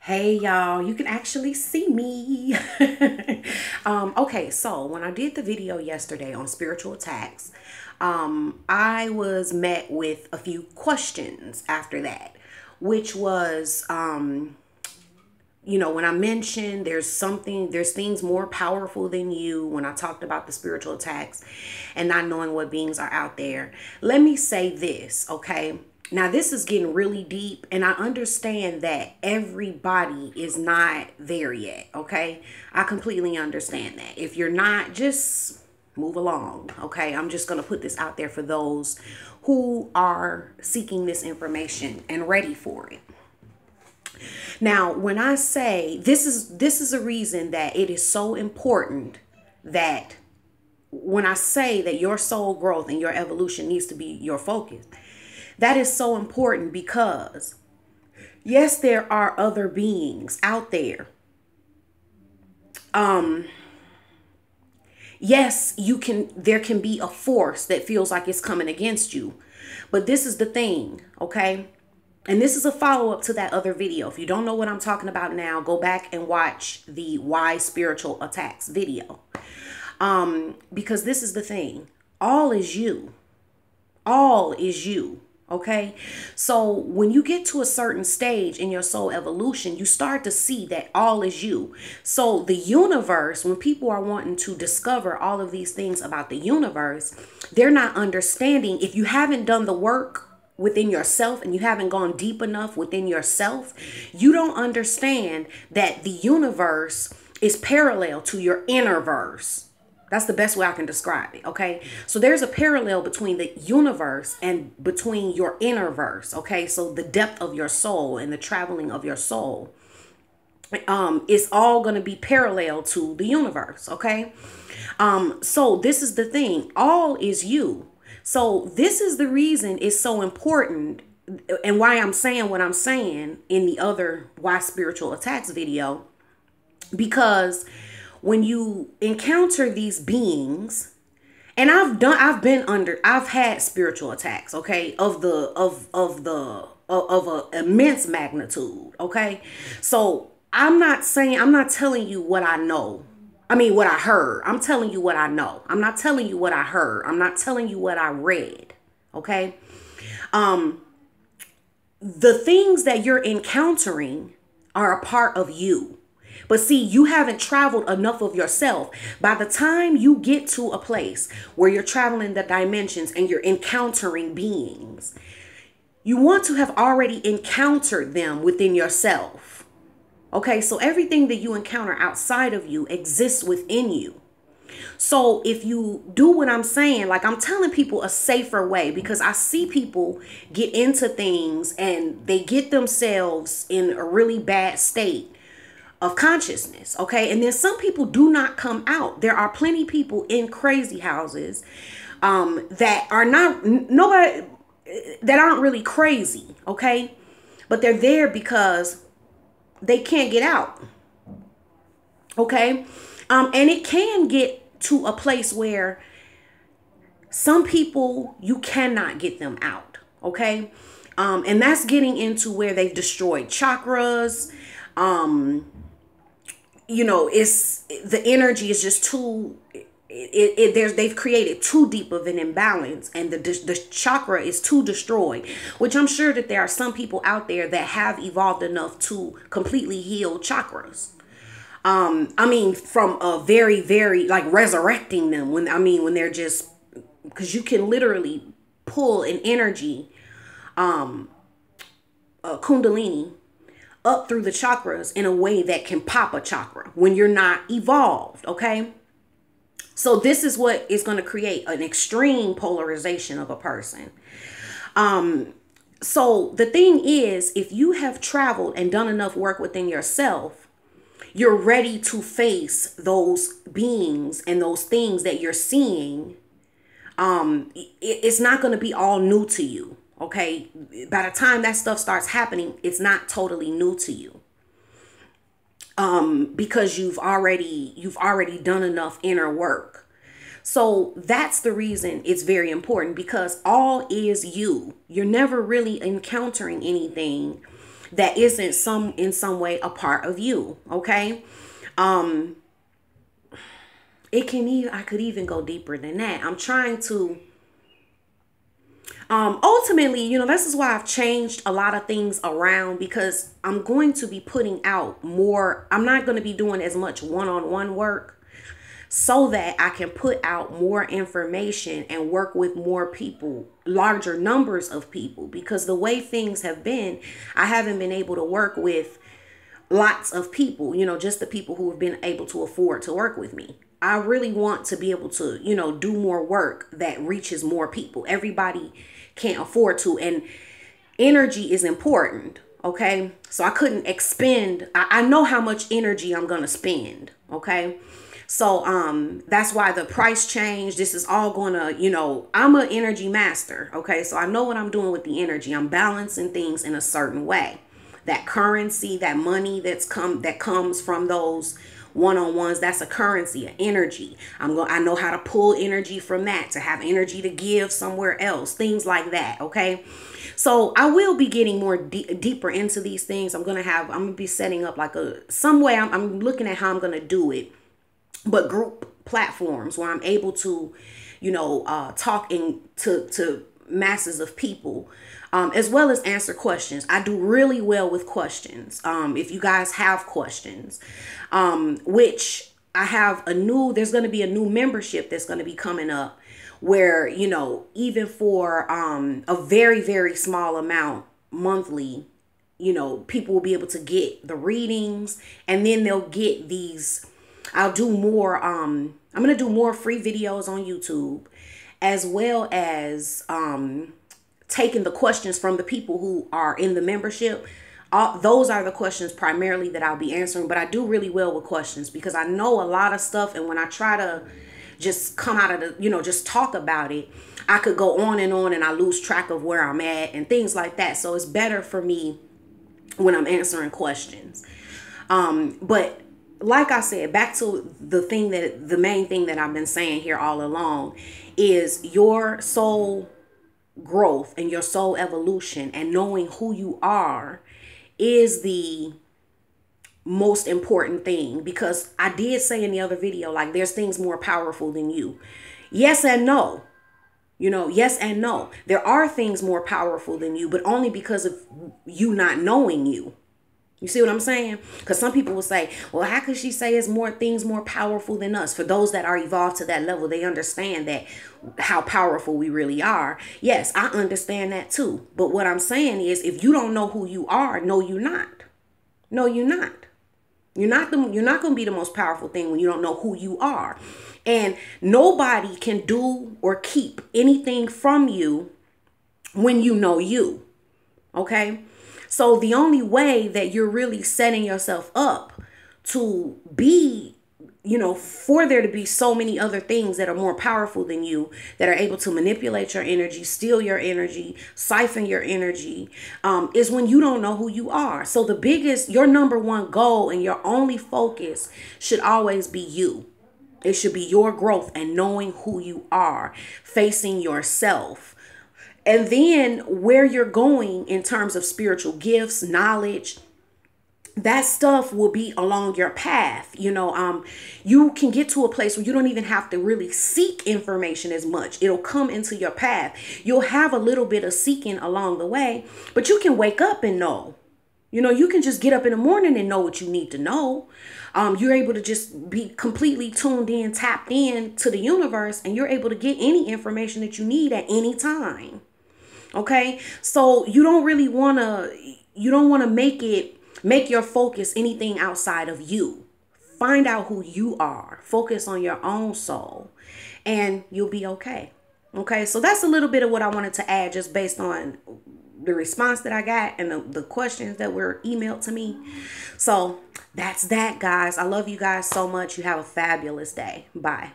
Hey y'all, you can actually see me. Okay, so when I did the video yesterday on spiritual attacks, I was met with a few questions after that, which was, when I mentioned there's things more powerful than you, when I talked about the spiritual attacks and not knowing what beings are out there. Let me say this, okay? Now, this is getting really deep, and I understand that everybody is not there yet, okay? I completely understand that. If you're not, just move along, okay? I'm just going to put this out there for those who are seeking this information and ready for it. Now, when I say this is a reason that it is so important that when I say that your soul growth and your evolution needs to be your focus, that is so important because yes, there are other beings out there. Yes, there can be a force that feels like it's coming against you. But this is the thing, okay? And this is a follow-up to that other video. If you don't know what I'm talking about now, go back and watch the Why Spiritual Attacks video. Because this is the thing. All is you. All is you. Okay. So when you get to a certain stage in your soul evolution, you start to see that all is you. So the universe, when people are wanting to discover all of these things about the universe, they're not understanding. If you haven't done the work within yourself and you haven't gone deep enough within yourself, you don't understand that the universe is parallel to your inner verse. That's the best way I can describe it, okay? So there's a parallel between the universe and between your inner verse, okay? So the depth of your soul and the traveling of your soul is all going to be parallel to the universe, okay? So this is the thing. All is you. So this is the reason it's so important and why I'm saying what I'm saying in the other Why Spiritual Attacks video, because when you encounter these beings, and I've had spiritual attacks, okay, of a immense magnitude, okay? So I'm not telling you what I know. I mean, what I heard. I'm telling you what I know. I'm not telling you what I heard. I'm not telling you what I read, okay? The things that you're encountering are a part of you. But see, you haven't traveled enough of yourself. By the time you get to a place where you're traveling the dimensions and you're encountering beings, you want to have already encountered them within yourself. Okay, so everything that you encounter outside of you exists within you. So if you do what I'm saying, like I'm telling people a safer way, because I see people get into things and they get themselves in a really bad state of consciousness, okay? And then some people do not come out. There are plenty of people in crazy houses that are nobody that aren't really crazy, okay? But they're there because they can't get out, okay? And it can get to a place where some people, you cannot get them out, okay? And that's getting into where they've destroyed chakras. It's the energy is just too they've created too deep of an imbalance, and the chakra is too destroyed, which I'm sure that there are some people out there that have evolved enough to completely heal chakras. I mean, from a very, very, like, resurrecting them when they're just, because you can literally pull an energy, a kundalini up through the chakras in a way that can pop a chakra when you're not evolved, okay? So this is what is going to create an extreme polarization of a person. So the thing is, if you have traveled and done enough work within yourself, you're ready to face those beings and those things that you're seeing. It's not going to be all new to you. Okay, by the time that stuff starts happening, it's not totally new to you. Because you've already done enough inner work. So that's the reason it's very important, because all is you. You're never really encountering anything that isn't in some way a part of you. Okay. I could even go deeper than that. I'm trying to ultimately, this is why I've changed a lot of things around, because I'm going to be putting out more. I'm not going to be doing as much one-on-one work, so that I can put out more information and work with more people, larger numbers of people, because the way things have been, I haven't been able to work with lots of people, just the people who have been able to afford to work with me. I really want to be able to, do more work that reaches more people. Everybody can't afford to, and energy is important. Okay. So I couldn't expend. I know how much energy I'm going to spend. Okay. So, that's why the price change. This is all going to, I'm an energy master. Okay. So I know what I'm doing with the energy. I'm balancing things in a certain way. That currency, that money that comes from those one-on-ones, that's a currency, an energy. I know how to pull energy from that to have energy to give somewhere else, things like that. Okay. So I will be getting more deeper into these things. I'm going to be setting up like some way. I'm looking at how I'm going to do it, but group platforms where I'm able to, talk to masses of people, as well as answer questions. I do really well with questions. If you guys have questions, which I have there's going to be a new membership that's going to be coming up where, even for a very, very small amount monthly, people will be able to get the readings, and then they'll get these. I'll do more. I'm going to do more free videos on YouTube, as well as taking the questions from the people who are in the membership. Those are the questions primarily that I'll be answering, but I do really well with questions because I know a lot of stuff. And when I try to just come out of just talk about it, I could go on and I lose track of where I'm at and things like that. So it's better for me when I'm answering questions. But like I said, back to the main thing that I've been saying here all along is your soul growth and your soul evolution, and knowing who you are is the most important thing. Because I did say in the other video, like, there's things more powerful than you. Yes and no. Yes and no. There are things more powerful than you, but only because of you not knowing you. You see what I'm saying? Because some people will say, well, how could she say it's things more powerful than us? For those that are evolved to that level, they understand that how powerful we really are. Yes, I understand that too. But what I'm saying is, if you don't know who you are, no, you're not. No, you're not. You're not going to be the most powerful thing when you don't know who you are. And nobody can do or keep anything from you when you know you. Okay? So the only way that you're really setting yourself up to be, for there to be so many other things that are more powerful than you, that are able to manipulate your energy, steal your energy, siphon your energy, is when you don't know who you are. So your number one goal and your only focus should always be you. It should be your growth and knowing who you are, facing yourself. And then where you're going in terms of spiritual gifts, knowledge, that stuff will be along your path. You can get to a place where you don't even have to really seek information as much. It'll come into your path. You'll have a little bit of seeking along the way, but you can wake up and know. You can just get up in the morning and know what you need to know. You're able to just be completely tuned in, tapped in to the universe, and you're able to get any information that you need at any time. Okay, so you don't want to make your focus anything outside of you. Find out who you are. Focus on your own soul and you'll be okay. Okay, so that's a little bit of what I wanted to add, just based on the response that I got and the questions that were emailed to me. So that's that, guys. I love you guys so much. You have a fabulous day. Bye.